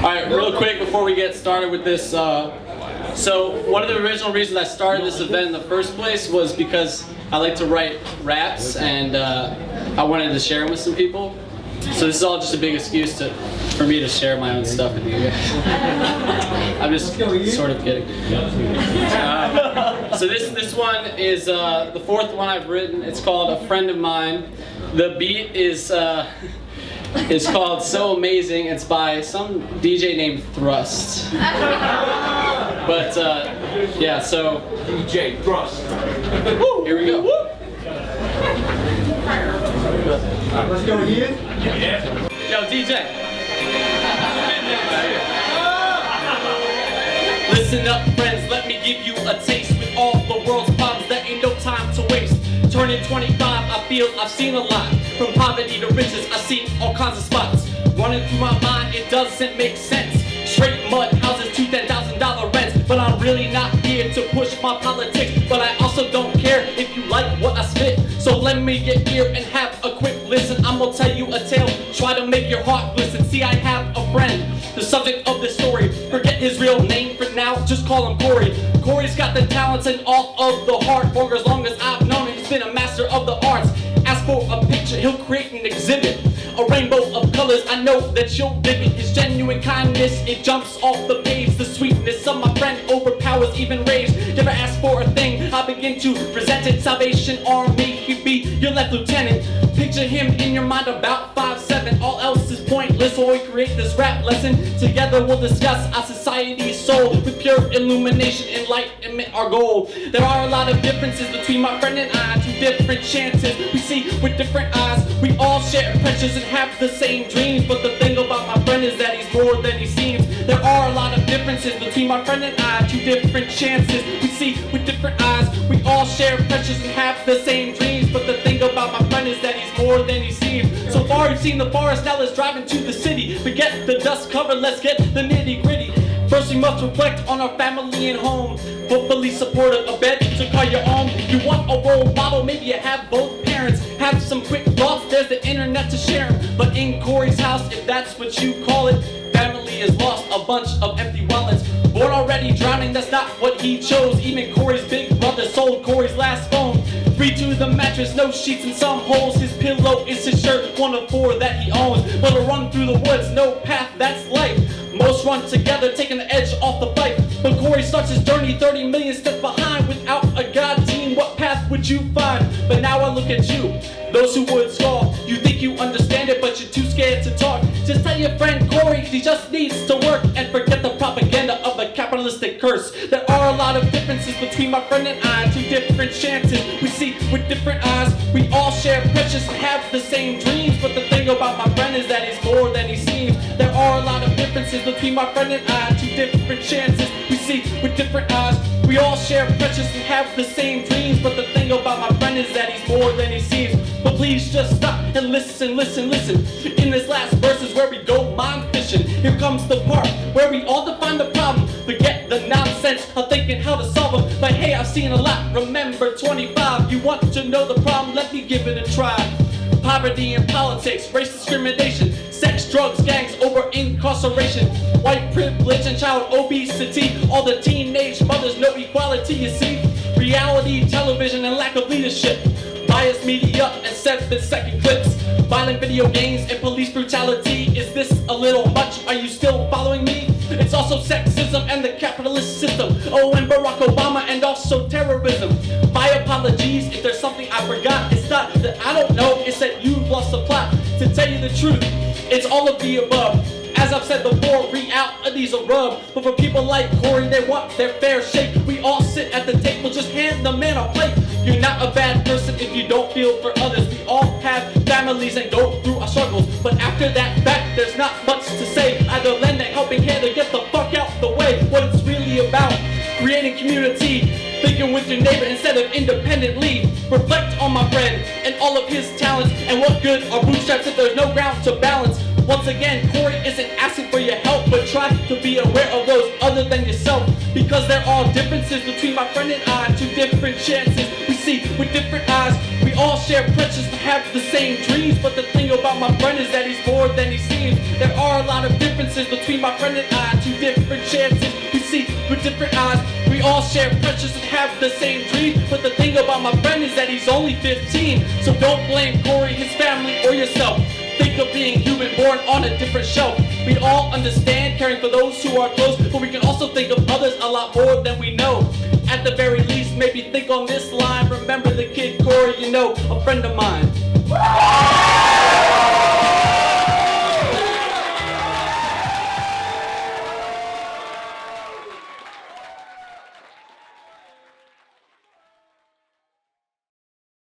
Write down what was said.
Alright, real quick before we get started with this, so one of the original reasons I started this event in the first place was because I like to write raps, and I wanted to share them with some people. So this is all just a big excuse for me to share my own stuff with you guys. I'm just sort of kidding. So this one is the fourth one I've written. It's called A Friend of Mine. The beat is called So Amazing. It's by some DJ named Thrust. But yeah, so DJ Thrust. Here we go. Let's go, Ian. Yo, DJ. Listen up, friends, let me give you a taste. With all the world's problems, there ain't no time to waste. Turning 25, I feel I've seen a lot. From poverty to riches, I've seen all kinds of spots. Running through my mind, it doesn't make sense. Straight mud houses to $10,000 rents. But I'm really not here to push my politics. But I also don't care if you like what I spit. So let me get here and have a quick listen. I'm gonna tell you a tale, try to make your heart glisten. See, I have a friend, the subject of this story. Forget his real name for now, just call him Corey. Corey's got the talents and all of the heart. For as long as I've known him, he's been a master of the arts. Ask for a picture, he'll create an exhibit. A rainbow of colors, I know that you'll dig it. His genuine kindness, it jumps off the page. The sweetness of my friend overpowers even rage. Never ask for a thing, I begin to present it. Salvation Army, he'd be your left lieutenant. Picture him in your mind about 5'7". All else is pointless while we create this rap lesson. Together we'll discuss our society's soul. With pure illumination, enlightenment, our goal. There are a lot of differences between my friend and I. Two different chances we see with different eyes. We all share pressures and have the same dreams. But the thing about my friend is that he's more than he seems. There are a lot of differences between my friend and I. Two different chances we see with different eyes. We all share pressures and have the same dreams. But the thing about my friend is that he's more than he seems. So far you've seen the forest, now let's drive into the city. Forget the dust cover, let's get the nitty gritty. First we must reflect on our family and home. Hopefully supportive, a bed to call your own. You want a role model, maybe you have both parents. Have some quick thoughts, there's the internet to share them. But in Corey's house, if that's what you call it, family is lost, a bunch of empty wallets. Born already drowning, that's not what he chose. Even Corey's big brother sold Corey's last phone. Free to the mattress, no sheets and some holes. His pillow is his shirt, one of 4 that he owns. But a run through the woods, no path, that's life. Most run together, taking the edge off the fight. But Corey starts his journey 30 million steps behind. Without a God team, what path would you find? But now I look at you, those who would scoff. You think you understand it, but you're too scared to talk. Just tell your friend Corey, he just needs to work. And forget the propaganda of the capitalistic curse. There are a lot of differences between my friend and I. Two different chances we see with different eyes. We all share precious and have the same dreams. But the thing about my friend is that he's more than he seems. There are a lot of differences between my friend and I. Two different chances we see with different eyes. We all share precious and have the same dreams. But the thing about my friend is that he's more than he seems. But please just stop and listen, listen, listen. In this last verse is where we go mind fishing. Here comes the part where we all define the problem. Forget the nonsense of thinking how to solve them. But hey, I've seen a lot, remember 25. You want to know the problem? Let me give it a try. Poverty and politics, race discrimination, sex, drugs, gangs, over incarceration, white privilege and child obesity. All the teenage mothers, no equality, you see. Reality television and lack of leadership. Biased media and 7-second clips. Violent video games and police brutality. Is this a little much? Are you still following me? It's also sexism and the capitalist system. Oh, and Barack Obama and also terrorism. My apologies if there's something I forgot. It's not that I don't know, it's that you've lost the plot. To tell you the truth, it's all of the above. As I've said before, reality's a rub. But for people like Corey, they want their fair shake. We all sit at the table, just hand the man a plate. You're not a bad person if you don't feel for others. We all have families and go through our struggles. But after that fact, there's not much to say. Either lend a helping hand or get the fuck out the way. What it's really about, creating community, thinking with your neighbor instead of independently. Reflect on my friend and all of his talents. And what good are bootstraps if there's no ground to balance? Once again, Corey isn't asking for your help, but try to be aware of those other than yourself. Because there are differences between my friend and I. Two different chances we see with different eyes. We all share precious and have the same dreams, but the thing about my friend is that he's more than he seems. There are a lot of differences between my friend and I, two different chances we see with different eyes. We all share precious and have the same dreams, but the thing about my friend is that he's only 15. So don't blame Corey, his family, or yourself. Think of being human, born on a different shelf. We all understand caring for those who are close, but we can also think of others a lot more than we know. At the very least, maybe think on this line. Remember the kid Corey, you know, a friend of mine.